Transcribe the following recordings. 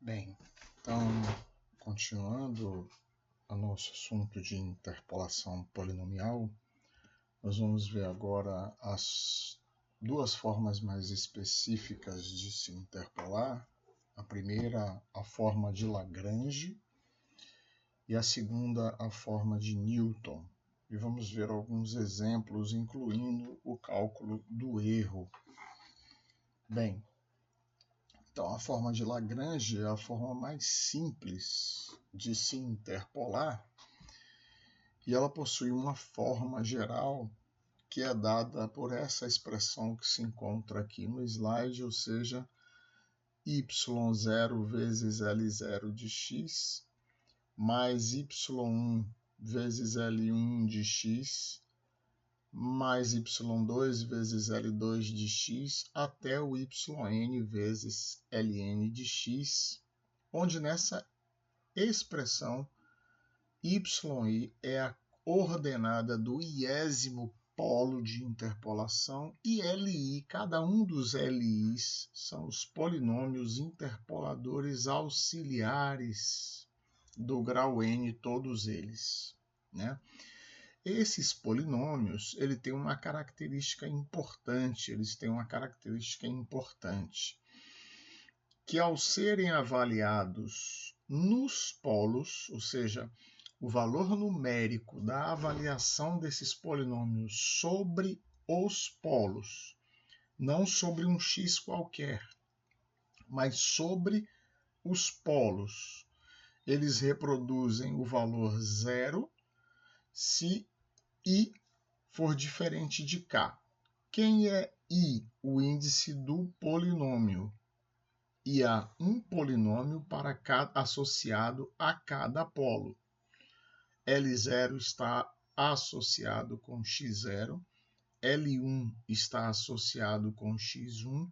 Bem, então, continuando o nosso assunto de interpolação polinomial, nós vamos ver agora as duas formas mais específicas de se interpolar. A primeira, a forma de Lagrange, e a segunda, a forma de Newton. E vamos ver alguns exemplos, incluindo o cálculo do erro. Bem, então a forma de Lagrange é a forma mais simples de se interpolar e ela possui uma forma geral que é dada por essa expressão que se encontra aqui no slide, ou seja, y0 vezes L0 de x mais y1 vezes L1 de x mais y2 vezes L2 de x até o yn vezes Ln de x, onde nessa expressão yi é a ordenada do iésimo polo de interpolação e Li, cada um dos Li's são os polinômios interpoladores auxiliares do grau n, todos eles, né? Esses polinômios, eles têm uma característica importante, que ao serem avaliados nos polos, ou seja, o valor numérico da avaliação desses polinômios sobre os polos, não sobre um x qualquer, mas sobre os polos, eles reproduzem o valor zero se I for diferente de K. Quem é I? O índice do polinômio. E há um polinômio para associado a cada polo. L0 está associado com x0, L1 está associado com x1,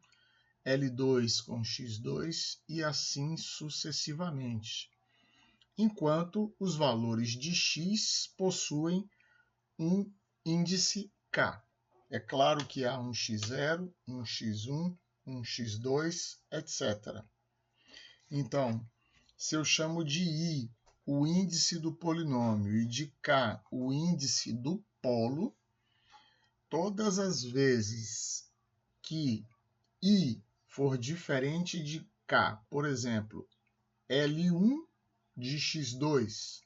L2 com x2 e assim sucessivamente. Enquanto os valores de x possuem um índice K. É claro que há um x0, um x1, um x2, etc. Então, se eu chamo de I o índice do polinômio e de K o índice do polo, todas as vezes que I for diferente de K, por exemplo, L1 de x2,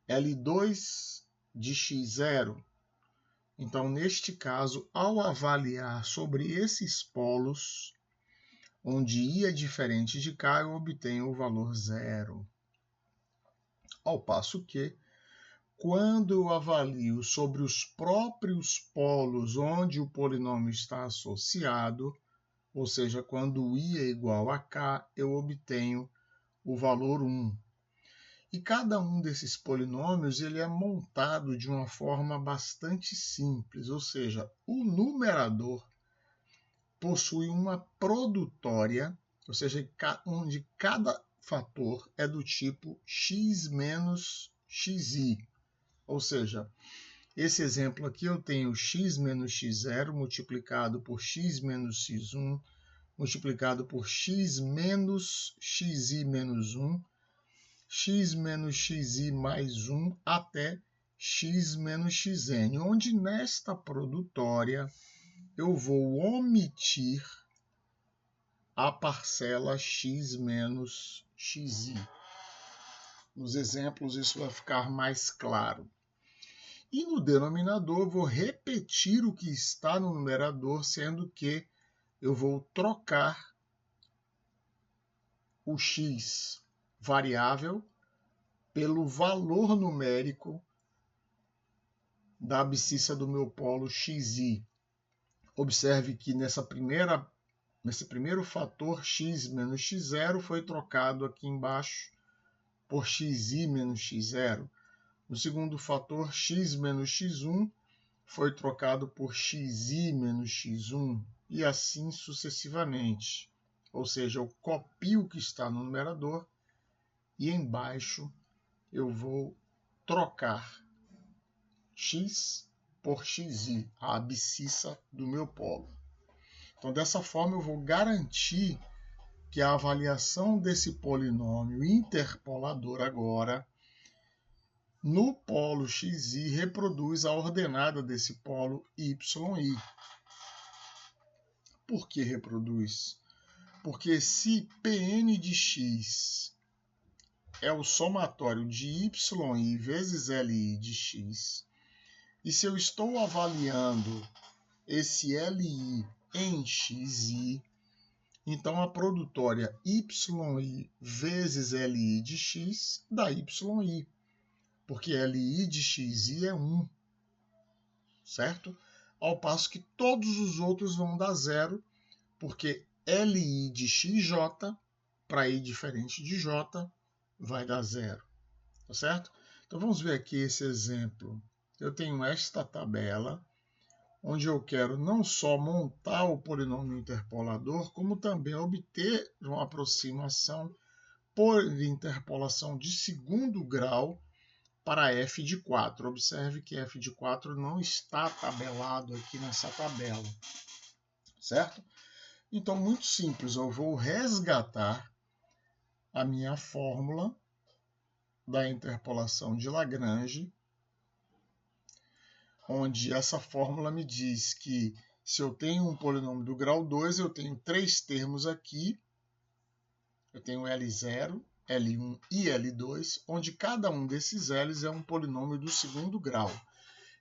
L2 de x0. Então, neste caso, ao avaliar sobre esses polos, onde I é diferente de K, eu obtenho o valor zero. Ao passo que, quando eu avalio sobre os próprios polos onde o polinômio está associado, ou seja, quando I é igual a K, eu obtenho o valor 1. E cada um desses polinômios ele é montado de uma forma bastante simples, ou seja, o numerador possui uma produtória, ou seja, onde cada fator é do tipo x menos xi. Ou seja, esse exemplo aqui eu tenho x menos x0 multiplicado por x menos x1, multiplicado por x menos xi menos 1, x menos xi mais 1 até x menos xn, onde nesta produtória eu vou omitir a parcela x menos xi. Nos exemplos isso vai ficar mais claro. E no denominador eu vou repetir o que está no numerador, sendo que eu vou trocar o x variável pelo valor numérico da abscissa do meu polo xi. Observe que nesse primeiro fator, x menos x0 foi trocado aqui embaixo por xi menos x0. No segundo fator, x menos x1 foi trocado por xi menos x1 e assim sucessivamente. Ou seja, eu copio o que está no numerador e embaixo eu vou trocar x por xi, a abscissa do meu polo. Então, dessa forma, eu vou garantir que a avaliação desse polinômio interpolador agora, no polo xi, reproduz a ordenada desse polo yi. Por que reproduz? Porque se Pn de x é o somatório de yi vezes Li de x, e se eu estou avaliando esse Li em xi, então a produtória yi vezes Li de x dá yi, porque Li de xi é 1, certo? Ao passo que todos os outros vão dar zero, porque Li de xj, para i diferente de j, vai dar zero, tá certo? Então vamos ver aqui esse exemplo. Eu tenho esta tabela, onde eu quero não só montar o polinômio interpolador, como também obter uma aproximação por interpolação de segundo grau para f de 4. Observe que f de 4 não está tabelado aqui nessa tabela, certo? Então, muito simples, eu vou resgatar a minha fórmula da interpolação de Lagrange, onde essa fórmula me diz que se eu tenho um polinômio do grau 2, eu tenho três termos aqui. Eu tenho L0, L1 e L2, onde cada um desses L's é um polinômio do segundo grau.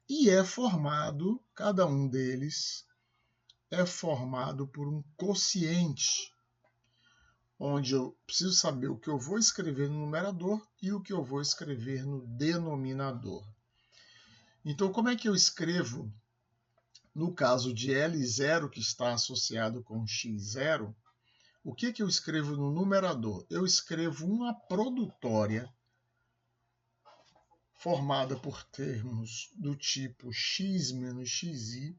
E é formado, cada um deles é formado por um quociente, onde eu preciso saber o que eu vou escrever no numerador e o que eu vou escrever no denominador. Então, como é que eu escrevo, no caso de L0, que está associado com x0, o que eu escrevo no numerador? Eu escrevo uma produtória formada por termos do tipo x menos xi,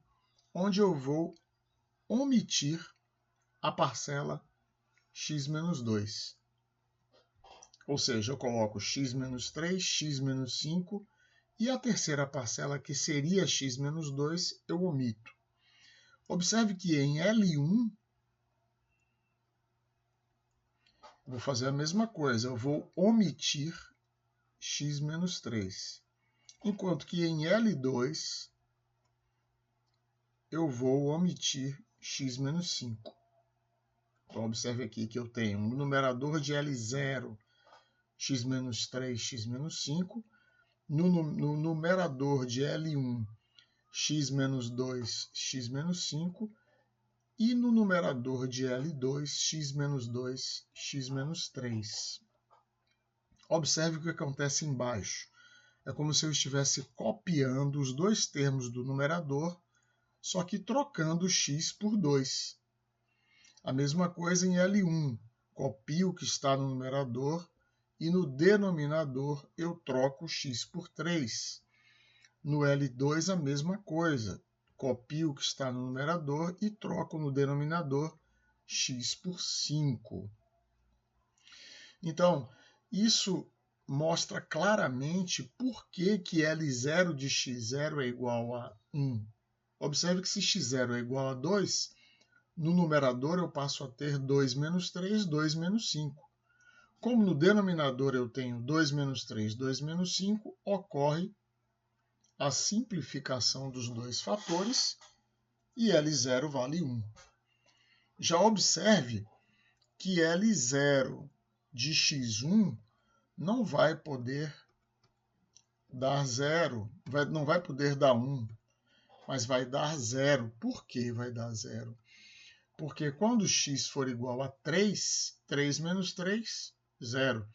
onde eu vou omitir a parcela x menos 2. Ou seja, eu coloco x menos 3, x menos 5, e a terceira parcela, que seria x menos 2, eu omito. Observe que em L1, vou fazer a mesma coisa, eu vou omitir x menos 3. Enquanto que em L2, eu vou omitir x menos 5. Então, observe aqui que eu tenho no numerador de L0, x menos 3, x menos 5. No numerador de L1, x menos 2, x menos 5. E no numerador de L2, x menos 2, x menos 3. Observe o que acontece embaixo. É como se eu estivesse copiando os dois termos do numerador, só que trocando x por 2. A mesma coisa em L1. Copio o que está no numerador e no denominador eu troco x por 3. No L2 a mesma coisa. Copio o que está no numerador e troco no denominador x por 5. Então, isso mostra claramente por que L0 de x0 é igual a 1. Observe que se x0 é igual a 2, no numerador eu passo a ter 2 menos 3, 2 menos 5. Como no denominador eu tenho 2 menos 3, 2 menos 5, ocorre a simplificação dos dois fatores e L0 vale 1. Já observe que L0 de x1 não vai poder dar 0, não vai poder dar 1, mas vai dar 0. Por que vai dar 0? Porque quando x for igual a 3, 3 menos 3, 0.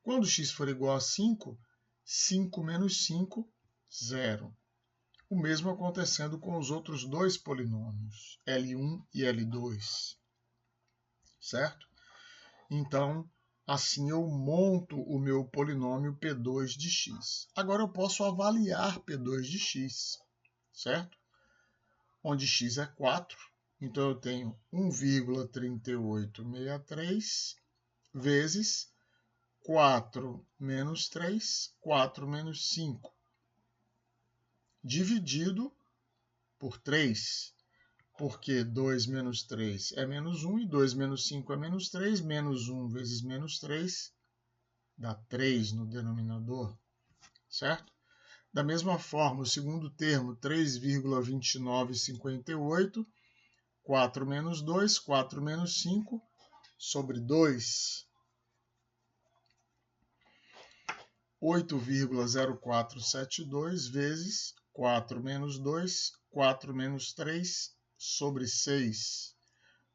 Quando x for igual a 5, 5 menos 5, 0. O mesmo acontecendo com os outros dois polinômios, L1 e L2. Certo? Então, assim eu monto o meu polinômio P2 de x. Agora eu posso avaliar P2 de x, certo? Onde x é 4, então eu tenho 1,3863 vezes 4 menos 3, 4 menos 5, dividido por 3. porque 2 menos 3 é menos 1 e 2 menos 5 é menos 3. Menos 1 vezes menos 3 dá 3 no denominador, certo? Da mesma forma, o segundo termo, 3,2958, 4 menos 2, 4 menos 5, sobre 2. 8,0472 vezes 4 menos 2, 4 menos 3, sobre 6.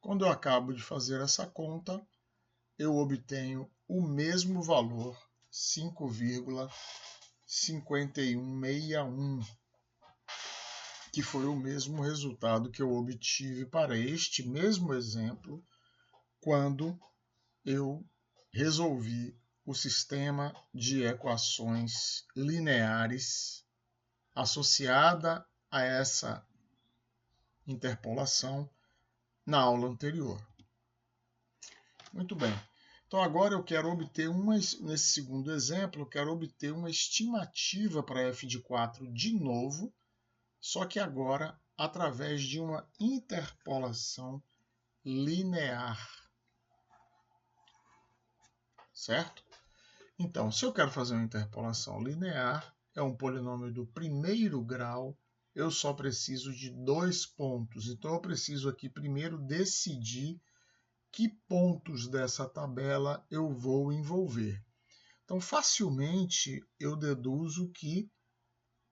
Quando eu acabo de fazer essa conta, eu obtenho o mesmo valor, 5,5161, que foi o mesmo resultado que eu obtive para este mesmo exemplo quando eu resolvi o sistema de equações lineares associada a essa interpolação na aula anterior. Muito bem. Então agora eu quero obter nesse segundo exemplo, eu quero obter uma estimativa para f de 4 de novo, só que agora através de uma interpolação linear. Certo? Então, se eu quero fazer uma interpolação linear, é um polinômio do primeiro grau, eu só preciso de 2 pontos. Então, eu preciso aqui primeiro decidir que pontos dessa tabela eu vou envolver. Então, facilmente eu deduzo que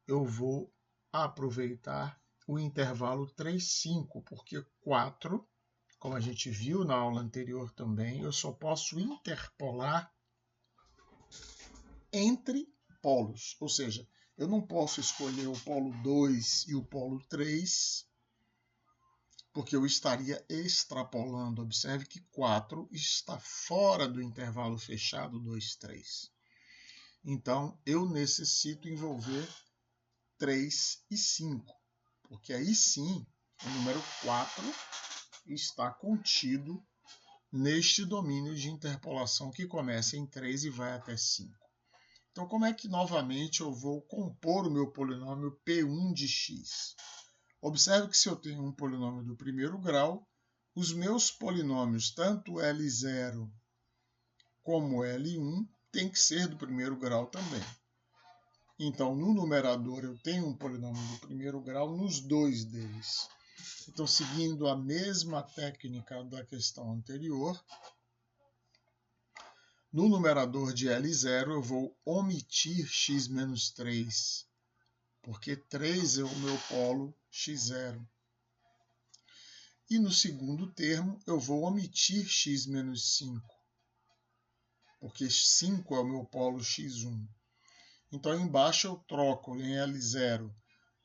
eu vou aproveitar o intervalo 3, 5, porque 4, como a gente viu na aula anterior também, eu só posso interpolar entre polos, ou seja, eu não posso escolher o polo 2 e o polo 3, porque eu estaria extrapolando. Observe que 4 está fora do intervalo fechado 2, 3. Então, eu necessito envolver 3 e 5, porque aí sim, o número 4 está contido neste domínio de interpolação que começa em 3 e vai até 5. Então, como é que novamente eu vou compor o meu polinômio P1 de x? Observe que se eu tenho um polinômio do primeiro grau, os meus polinômios, tanto L0 como L1, têm que ser do primeiro grau também. Então, no numerador, eu tenho um polinômio do primeiro grau nos dois deles. Então, seguindo a mesma técnica da questão anterior, no numerador de L0, eu vou omitir x menos 3, porque 3 é o meu polo x0. E no segundo termo, eu vou omitir x menos 5, porque 5 é o meu polo x1. Então, embaixo eu troco em L0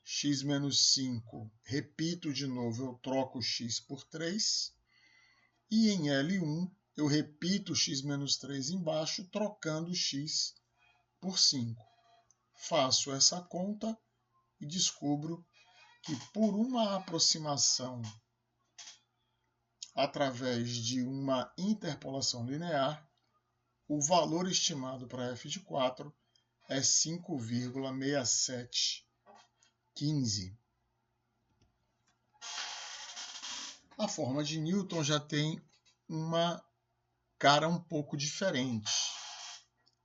x menos 5, repito de novo, eu troco x por 3. E em L1, eu repito x menos 3 embaixo, trocando x por 5. Faço essa conta e descubro que por uma aproximação através de uma interpolação linear, o valor estimado para f de 4 é 5,6715. A forma de Newton já tem uma cara um pouco diferente.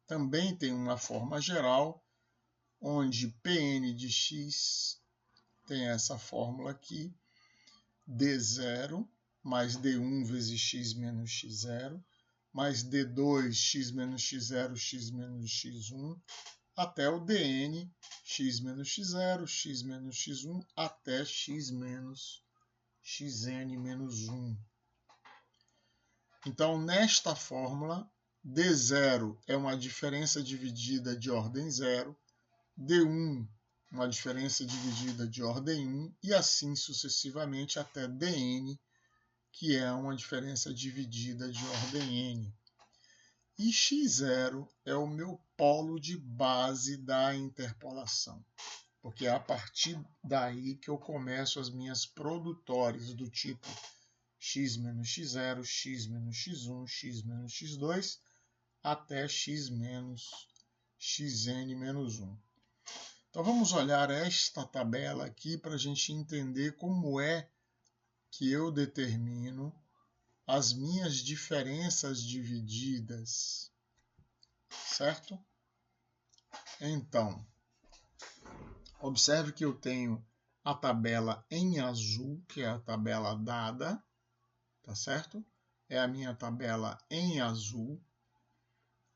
Também tem uma forma geral, onde Pn de x tem essa fórmula aqui, d0 mais d1 vezes x menos x0, mais d2, x menos x0, x menos x1, até o dn, x menos x0, x menos x1, até x menos xn menos 1. Então, nesta fórmula, d0 é uma diferença dividida de ordem 0, d1 uma diferença dividida de ordem 1, e assim sucessivamente até dn, que é uma diferença dividida de ordem n. E x0 é o meu polo de base da interpolação, porque é a partir daí que eu começo as minhas produtórias do tipo x menos x0, x menos x1, x menos x2, até x menos xn menos 1. Então vamos olhar esta tabela aqui para a gente entender como é que eu determino as minhas diferenças divididas, certo? Então, observe que eu tenho a tabela em azul, que é a tabela dada, tá certo? É a minha tabela em azul.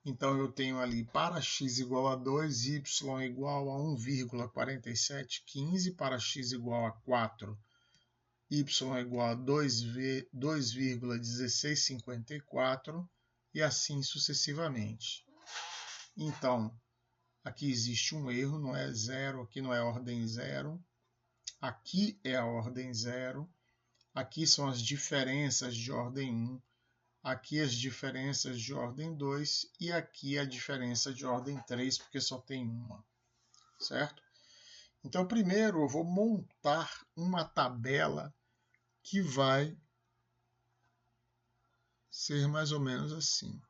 Então, eu tenho ali para x igual a 2, y igual a 1,4715, para x igual a 4, y igual a 2,1654 e assim sucessivamente. Então, aqui existe um erro, não é 0, aqui não é ordem 0, aqui é a ordem 0, aqui são as diferenças de ordem 1, aqui as diferenças de ordem 2 e aqui a diferença de ordem 3, porque só tem uma, certo? Então, primeiro eu vou montar uma tabela que vai ser mais ou menos assim.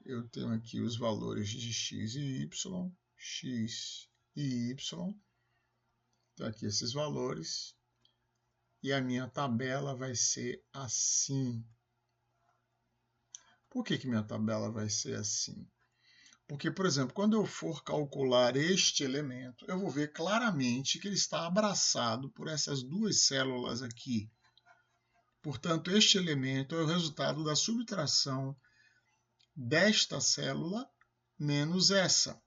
Eu tenho aqui os valores de x e y, Então, aqui esses valores. E a minha tabela vai ser assim. Por que minha tabela vai ser assim? Porque, por exemplo, quando eu for calcular este elemento, eu vou ver claramente que ele está abraçado por essas duas células aqui. Portanto, este elemento é o resultado da subtração desta célula menos essa.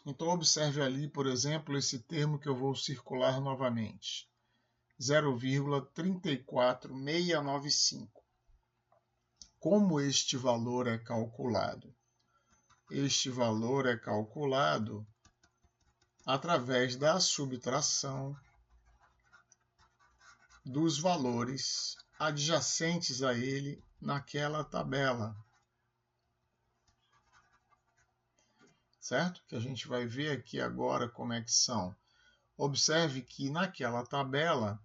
Então, observe ali, por exemplo, esse termo que eu vou circular novamente. 0,34695. Como este valor é calculado? Este valor é calculado através da subtração dos valores adjacentes a ele naquela tabela. Certo? Que a gente vai ver aqui agora como é que são. Observe que naquela tabela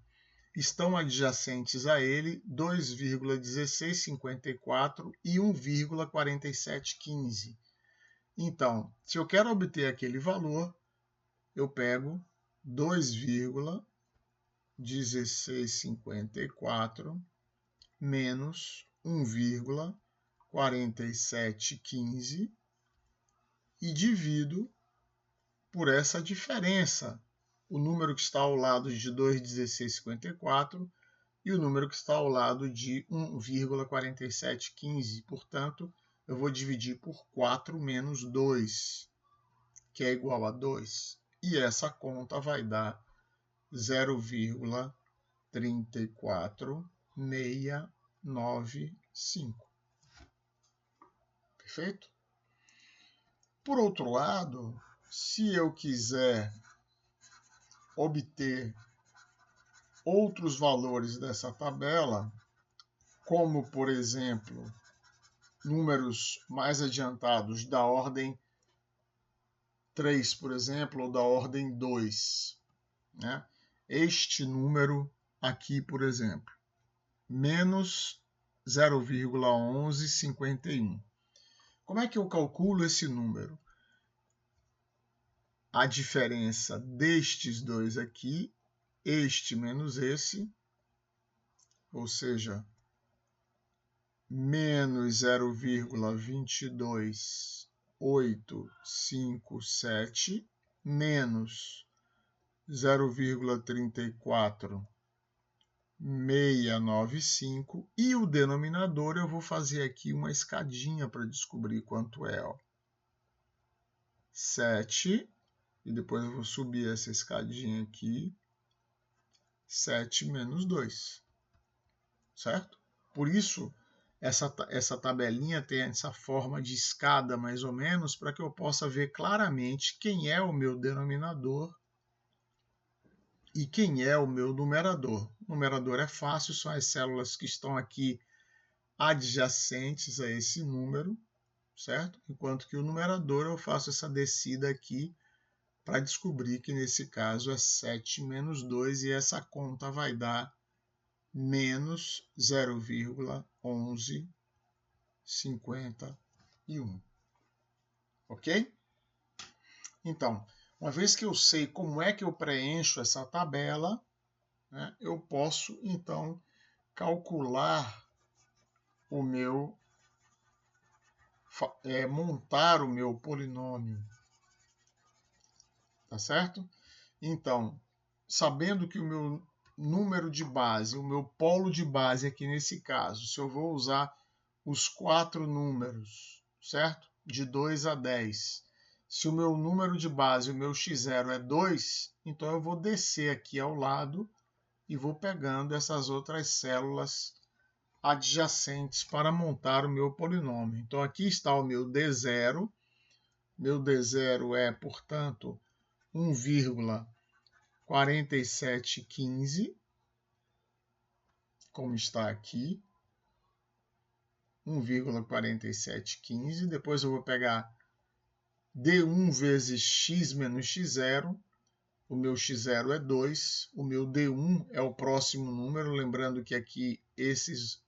estão adjacentes a ele 2,1654 e 1,4715. Então, se eu quero obter aquele valor, eu pego 2,1654 menos 1,4715 e divido por essa diferença, o número que está ao lado de 2,1654 e o número que está ao lado de 1,4715. Portanto, eu vou dividir por 4 menos 2, que é igual a 2. E essa conta vai dar 0,34695. Perfeito? Por outro lado, se eu quiser obter outros valores dessa tabela, como, por exemplo, números mais adiantados da ordem 3, por exemplo, ou da ordem 2, né? Este número aqui, por exemplo, menos 0,1151. Como é que eu calculo esse número? A diferença destes dois aqui, este menos esse, ou seja, menos 0,22857 menos 0,34695 e o denominador eu vou fazer aqui uma escadinha para descobrir quanto é. 7, e depois eu vou subir essa escadinha aqui, 7 menos 2, certo? Por isso, essa tabelinha tem essa forma de escada, mais ou menos, para que eu possa ver claramente quem é o meu denominador e quem é o meu numerador. O numerador é fácil, são as células que estão aqui adjacentes a esse número, certo? Enquanto que o numerador eu faço essa descida aqui para descobrir que nesse caso é 7 menos 2 e essa conta vai dar menos 0,1151. Ok? Então, uma vez que eu sei como é que eu preencho essa tabela, né, eu posso, então, calcular o meu, montar o meu polinômio, tá certo? Então, sabendo que o meu número de base, o meu polo de base aqui nesse caso, se eu vou usar os 4 números, certo? De 2 a 10. Se o meu número de base, o meu x0 é 2, então eu vou descer aqui ao lado e vou pegando essas outras células adjacentes para montar o meu polinômio. Então aqui está o meu D0. Meu D0 é, portanto, 1,4715, como está aqui. 1,4715. Depois eu vou pegar D1 vezes x menos x0. O meu x0 é 2. O meu D1 é o próximo número. Lembrando que aqui esses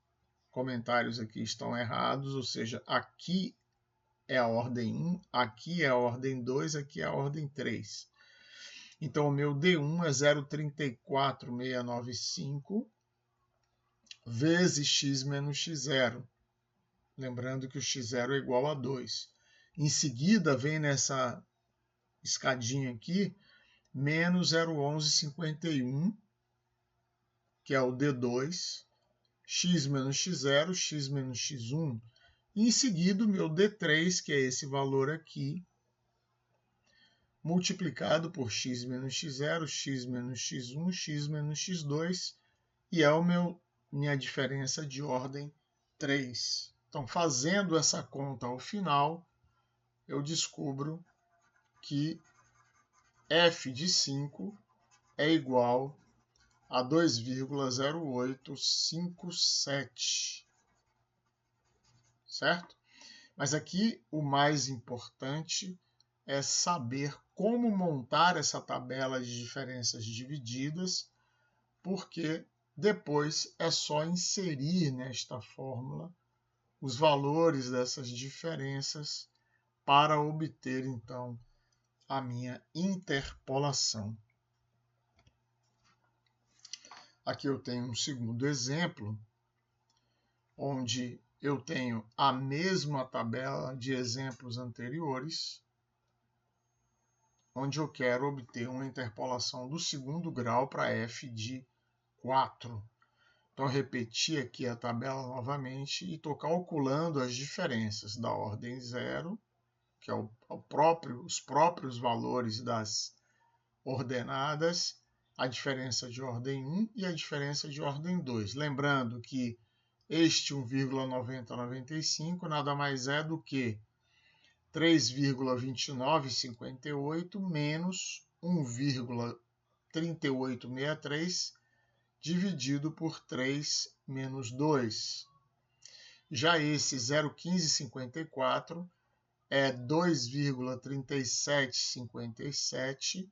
comentários aqui estão errados, ou seja, aqui é a ordem 1, aqui é a ordem 2, aqui é a ordem 3. Então, o meu D1 é 0,34695 vezes x menos x0. Lembrando que o x0 é igual a 2. Em seguida, vem nessa escadinha aqui, menos 0,1151, que é o D2, x menos x0, x menos x1. E em seguida, o meu D3, que é esse valor aqui, multiplicado por x menos x0, x menos x1, x menos x2, e é minha diferença de ordem 3. Então, fazendo essa conta ao final, eu descubro que f de 5 é igual a 2,0857, certo? Mas aqui o mais importante é saber como montar essa tabela de diferenças divididas, porque depois é só inserir nesta fórmula os valores dessas diferenças para obter, então, a minha interpolação. Aqui eu tenho um segundo exemplo, onde eu tenho a mesma tabela de exemplos anteriores, onde eu quero obter uma interpolação do segundo grau para f de 4. Então, eu repeti aqui a tabela novamente e estou calculando as diferenças da ordem 0, que é os próprios valores das ordenadas, a diferença de ordem 1 e a diferença de ordem 2. Lembrando que este 1,9095 nada mais é do que 3,2958 menos 1,3863 dividido por 3 menos 2. Já esse 0,1554 é 2,3757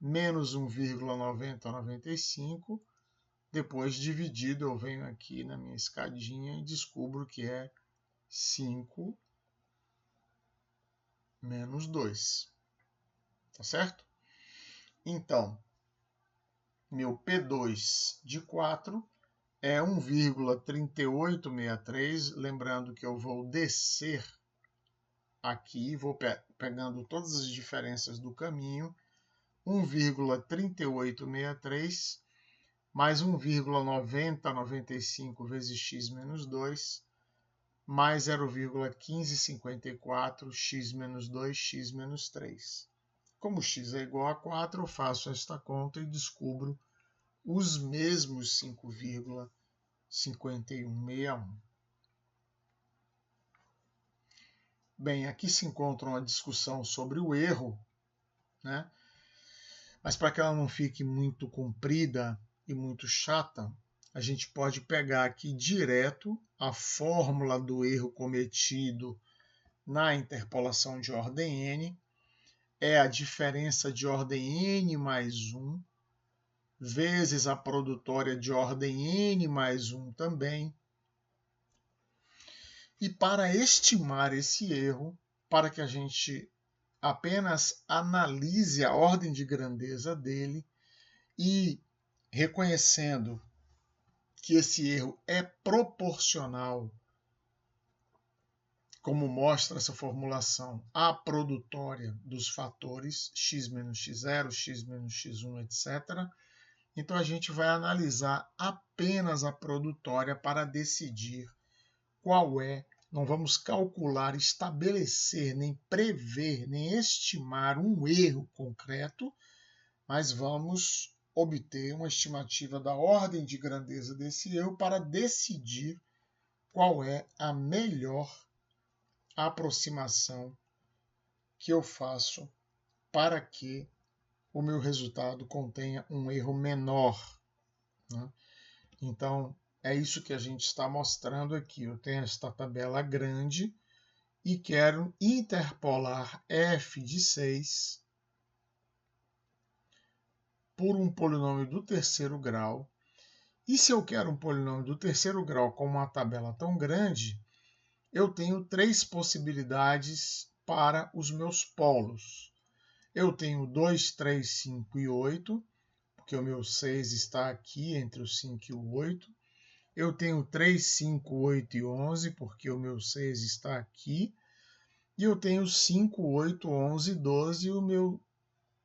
menos 1,9095. Depois dividido, eu venho aqui na minha escadinha e descubro que é 5 menos 2. Tá certo? Então, meu P2 de 4 é 1,3863. Lembrando que eu vou descer aqui, vou pegando todas as diferenças do caminho. 1,3863 mais 1,9095 vezes x menos 2, mais 0,1554, x menos 2, x menos 3. Como x é igual a 4, eu faço esta conta e descubro os mesmos 5,5161. Bem, aqui se encontra uma discussão sobre o erro, né? Mas para que ela não fique muito comprida e muito chata, a gente pode pegar aqui direto a fórmula do erro cometido na interpolação de ordem n, é a diferença de ordem n mais 1, vezes a produtória de ordem n mais 1 também. E para estimar esse erro, para que a gente apenas analise a ordem de grandeza dele e reconhecendo que esse erro é proporcional, como mostra essa formulação, à produtória dos fatores x menos x0, x menos x1, etc. Então a gente vai analisar apenas a produtória para decidir qual é. Não vamos calcular, estabelecer, nem prever, nem estimar um erro concreto, mas vamos obter uma estimativa da ordem de grandeza desse erro para decidir qual é a melhor aproximação que eu faço para que o meu resultado contenha um erro menor, né? Então, é isso que a gente está mostrando aqui. Eu tenho esta tabela grande e quero interpolar f de 6 por um polinômio do terceiro grau. E se eu quero um polinômio do terceiro grau com uma tabela tão grande, eu tenho 3 possibilidades para os meus polos. Eu tenho 2, 3, 5 e 8, porque o meu 6 está aqui entre o 5 e o 8. Eu tenho 3, 5, 8 e 11, porque o meu 6 está aqui. E eu tenho 5, 8, 11 e 12, e o meu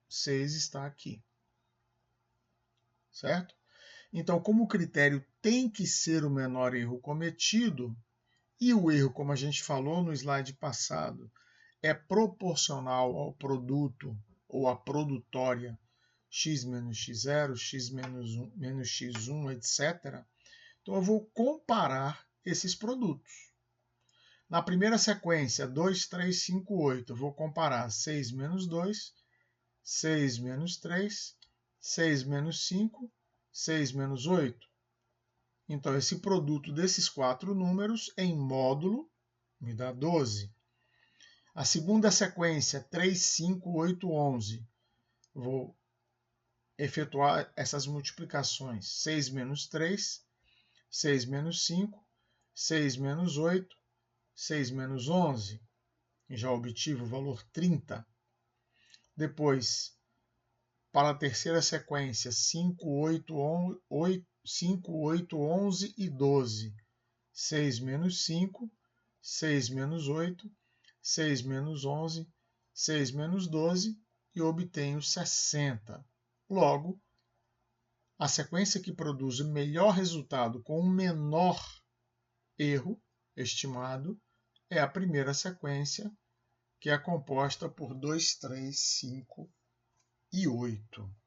6 está aqui. Certo? Então, como o critério tem que ser o menor erro cometido, e o erro, como a gente falou no slide passado, é proporcional ao produto ou à produtória x menos x0, x menos x1, etc., então eu vou comparar esses produtos. Na primeira sequência, 2, 3, 5, 8, eu vou comparar 6 menos 2, 6 menos 3, 6 menos 5, 6 menos 8. Então, esse produto desses 4 números em módulo me dá 12. A segunda sequência, 3, 5, 8, 11. Vou efetuar essas multiplicações. 6 menos 3, 6 menos 5, 6 menos 8, 6 menos 11. Já obtive o valor 30. Depois, para a terceira sequência, 5, 8, 11 e 12. 6 menos 5, 6 menos 8, 6 menos 11, 6 menos 12 e obtenho 60. Logo, a sequência que produz o melhor resultado com o menor erro estimado é a primeira sequência, que é composta por 2, 3, 5 e 8.